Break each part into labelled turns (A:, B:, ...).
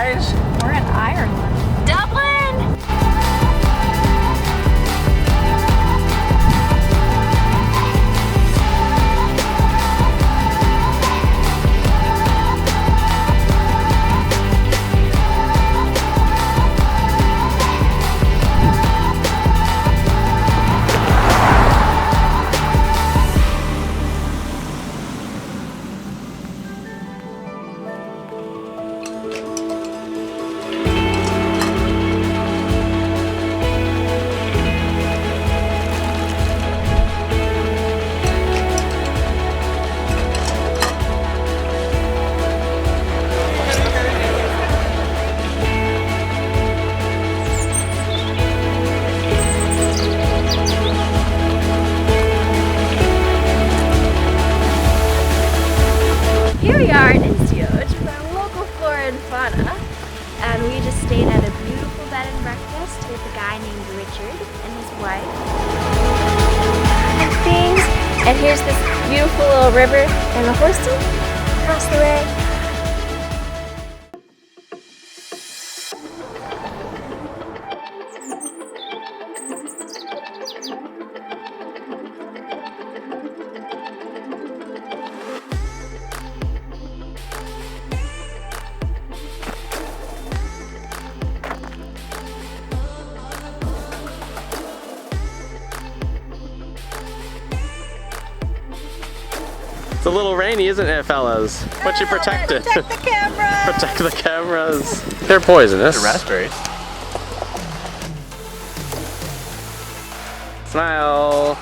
A: guys?
B: We're in Ireland. Dublin! Here we are in Instioge with our local flora and fauna, and we just stayed at a beautiful bed and breakfast with a guy named Richard and his wife. And things, and here's this beautiful little river and a horsey across the way.
C: It's a little rainy, isn't it, fellas? But you protect it.
B: Protect the camera!
C: Protect the cameras. They're poisonous.
D: The raspberries.
C: Smile.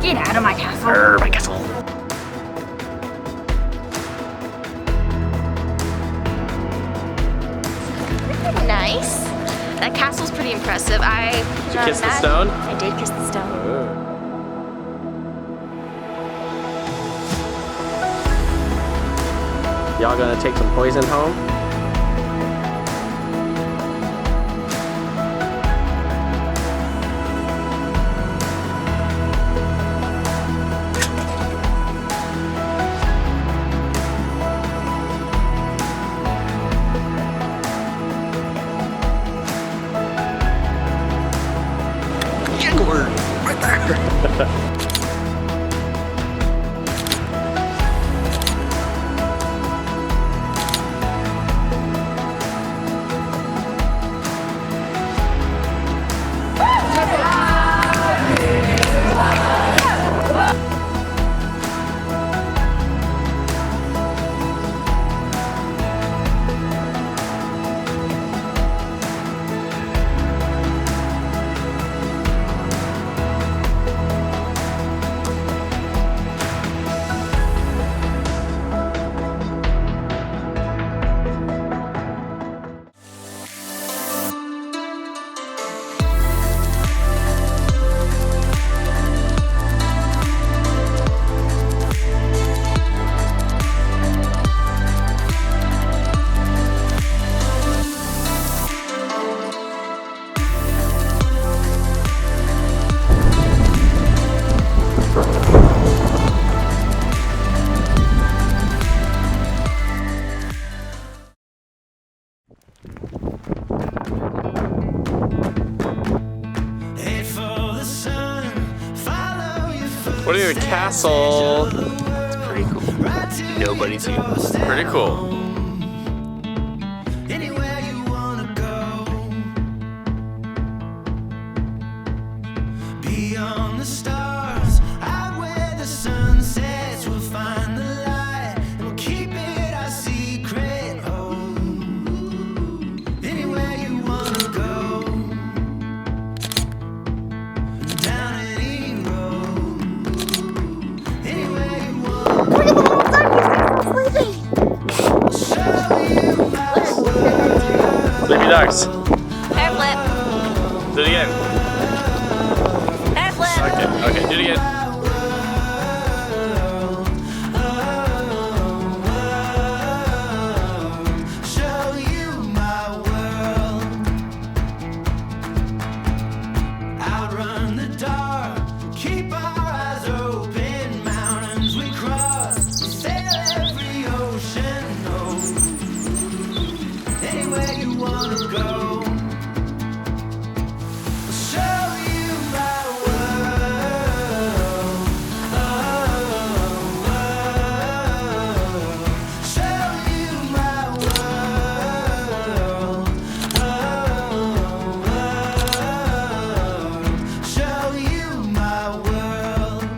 B: Get out of my castle.
D: My castle.
B: Pretty nice. That castle's pretty impressive.
C: Did you kiss the stone?
B: I did kiss the stone.
C: Y'all gonna take some poison home?
D: Right there.
C: What are you, a castle?
A: Pretty cool. Nobody's here.
C: Pretty cool.
D: Anywhere you wanna go, beyond the stars, out where the sun sets, we'll find the light and we'll keep it our secret. Oh, anywhere you wanna go, down any road, anywhere you wanna go.
B: Look at the little duck, he's sleeping.
C: Sleepy ducks.
B: Hair flip.
C: Do it again.
B: Hair flip.
C: Okay, do it again.
D: Show you my world. Outrun the dark. Keep our eyes open. Mountains we cross. Sail every ocean. Oh, anywhere you wanna go. Show you my world. Show you my world. Show you my world.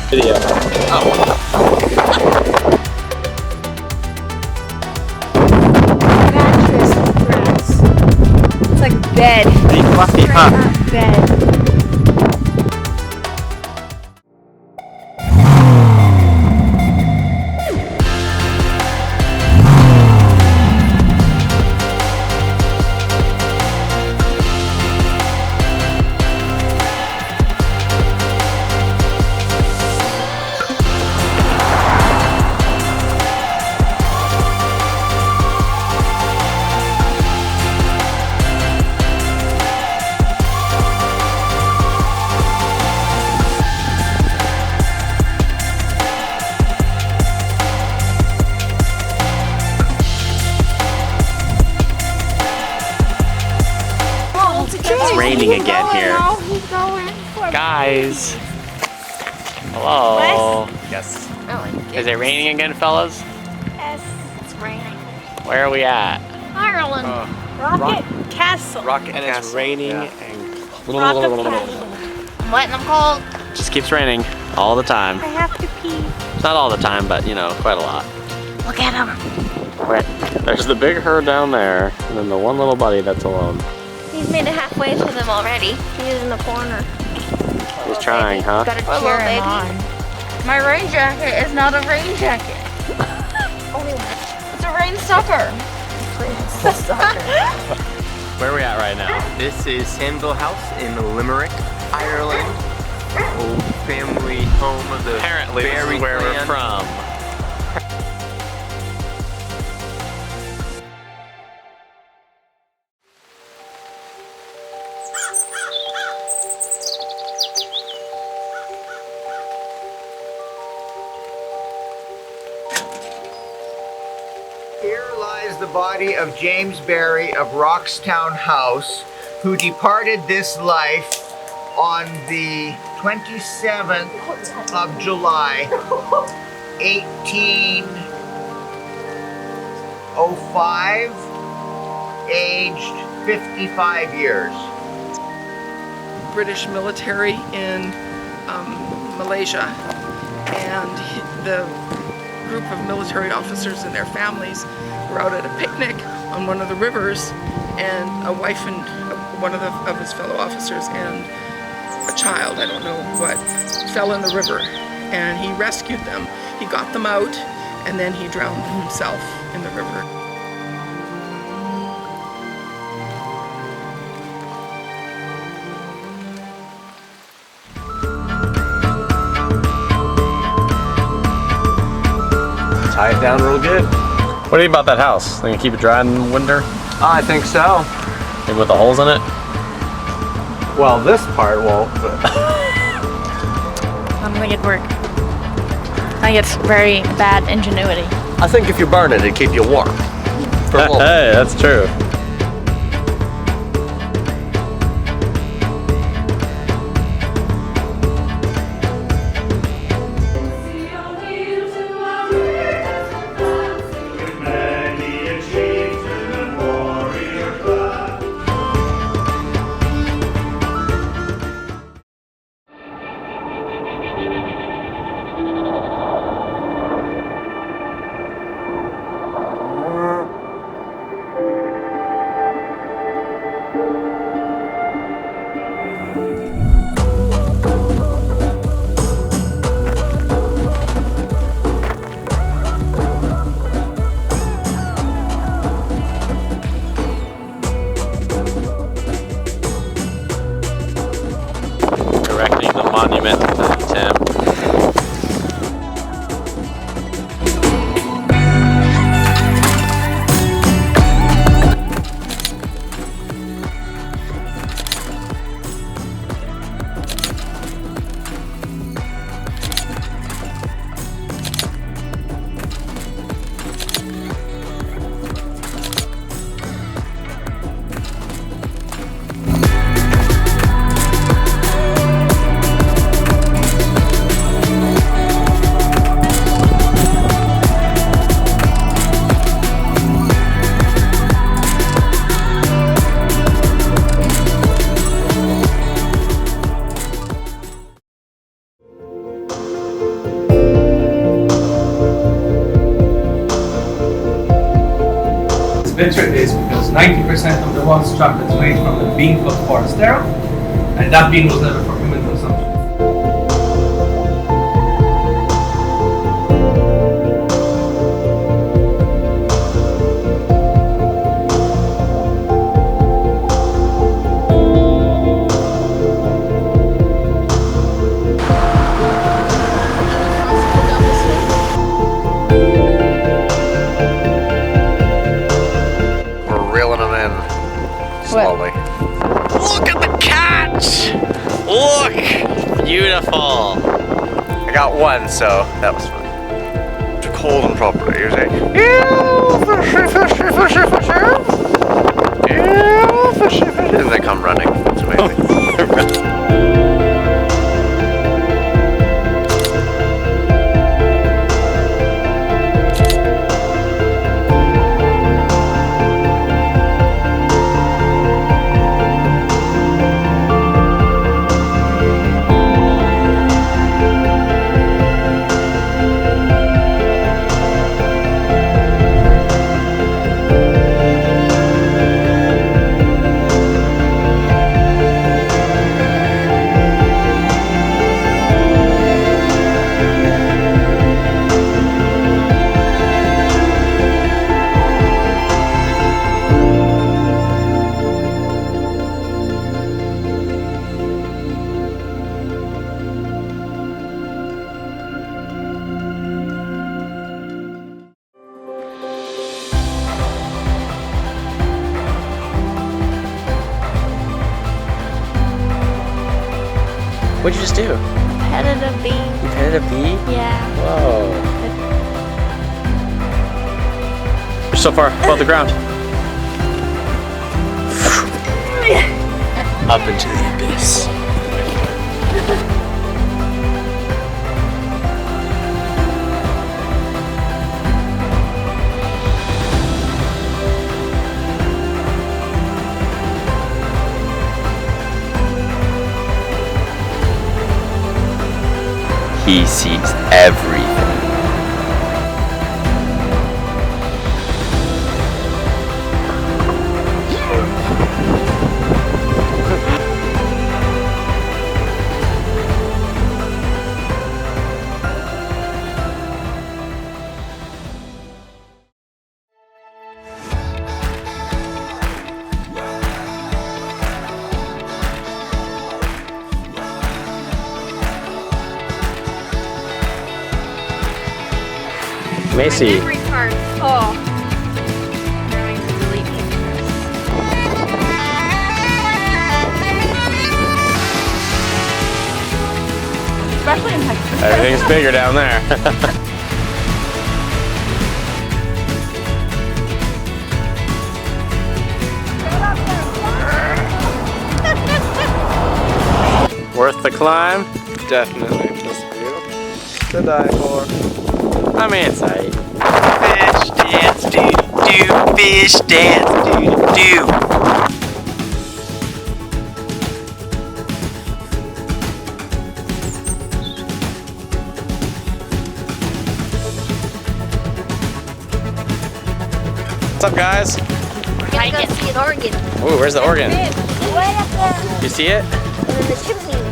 C: Video. Oh.
B: Mattress grass. It's like bed.
C: Big fluffy,
B: Straight
C: huh?
B: up bed.
C: It's raining again here. Guys. Hello. Yes. Is it raining again, fellas?
B: Yes, it's raining.
C: Where are we at?
B: Ireland. Rocket Castle.
C: Rocket and
A: Castle.
C: it's raining
A: Yeah.
C: and
B: Rocket Castle. I'm wet and I'm cold.
C: just keeps raining all the time.
B: I have to pee.
C: It's not all the time, but you know, quite a lot.
B: Look at him.
C: There's the big herd down there, and then the one little buddy that's alone.
B: He's made it halfway to them already. He's in the corner.
C: He's trying, huh?
B: Gotta cheer him on.
E: My rain jacket is not a rain jacket. It's a rain sucker.
C: Where are we at right now?
A: This is Sandville House in Limerick, Ireland. Old family home of the
C: Apparently, this
A: Barry
C: is where we're
A: clan.
C: from.
F: Here lies the body of James Barry of Roxtown House, who departed this life on the 27th of July, 1805, aged 55 years.
G: British military in Malaysia, and the group of military officers and their families were out at a picnic on one of the rivers, and a wife and one of his fellow officers and a child, I don't know what, fell in the river, and he rescued them. He got them out, and then he drowned himself in the river.
C: Tie it down real good. What do you think about that house? Think you keep it dry in the winter?
A: I think so.
C: Maybe with the holes in it?
A: Well, this part won't, but...
E: I don't think it'd work. I think it's very bad ingenuity.
A: I think if you burn it, it'd keep you warm. For a little.
C: Hey, that's true. Erecting the monument to Tim.
H: Bitter is because 90% of the water chocolate is made from a bean called forastero, and that bean was never for human consumption.
A: Slowly.
C: Look at the catch! Look! Beautiful.
A: I got one, so that was fun. To hold them properly, you say, yeah, fishy, fishy, fishy, fishy. Yeah, fishy, fishy. And they come running. It's amazing.
C: What'd you just do?
E: Petted a bee.
C: You petted a bee?
E: Yeah.
C: Whoa. so far above the ground.
A: Up into the abyss. He sees everything.
C: Macy.
B: Memory card full. I'm going to delete pictures. Especially in Texas.
C: Everything's bigger down there. Worth the climb? Definitely. This view to die for. I'm inside.
A: Fish dance, do-do-do. Fish dance, do-do-do.
C: What's up, guys?
B: We're gonna go see an organ.
C: Ooh, where's the organ?
B: Right up there.
C: You see it?
B: And then the chimney.